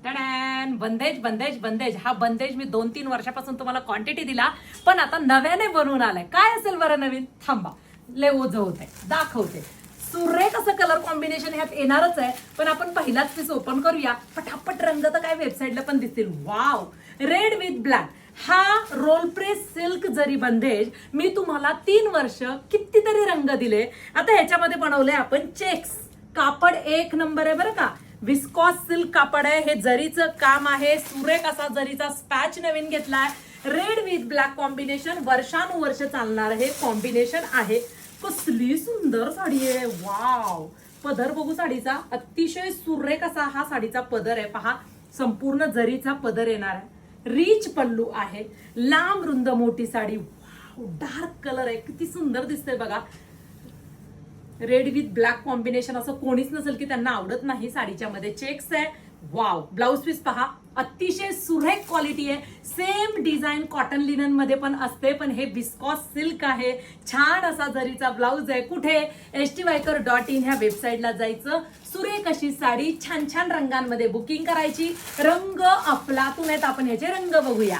Ton बंदेज बंदेज बंदेज. हा बंदेज मी 2-3 वर्षापासून तुम्हाला क्वांटिटी दिला, पण आता नव्याने बनवून आलाय. काय असेल बरं नवीन? थांबा, लय ओझं होतंय, दाखवते. सुरेख असं कलर कॉम्बिनेशन ह्यात येणारच आहे, पण आपण पहिलाच पीस ओपन करूया. पटापट रंग तर काय वेबसाईटला पण दिसतील. Wow, red with black. हा रोल प्रेस सिल्क जरी बंदेज मी तुम्हाला 3 वर्ष कितीतरी रंग दिले. आता ह्याच्यामध्ये बनवले आपण चेक्स. कापड एक नंबर आहे बरं का. विस्कॉस सिल्क कापड आहे. हे जरीचं काम आहे. सुरेख असा जरीचा स्पॅच नवीन घेतलाय. रेड विथ ब्लॅक कॉम्बिनेशन वर्षानुवर्ष चालणार हे कॉम्बिनेशन आहे. कसली सुंदर साडी आहे. वाव, पदर बघू साडीचा. अतिशय सुरेख असा हा साडीचा पदर आहे. पहा, संपूर्ण जरीचा पदर येणार आहे. रिच पल्लू आहे. लांब रुंद मोठी साडी. वाव, डार्क कलर आहे. किती सुंदर दिसते बघा. रेड विथ ब्लॅक कॉम्बिनेशन असं कोणीच नसेल की त्यांना आवडत नाही. साडीच्या मध्ये चेक्स आहे. वाव, ब्लाउज पीस पहा, अतिशय सुरेख क्वालिटी आहे. सेम डिझाईन कॉटन लिनन मध्ये पण असते, पण हे विस्कॉस सिल्क आहे. छान असा जरीचा ब्लाउज आहे. कुठे? htviker.in ह्या वेबसाईटला जायचं. सुरेख अशी साडी छान छान रंगांमध्ये बुकिंग करायची. रंग अफलातून आहेत. आपण ह्याचे रंग बघूया.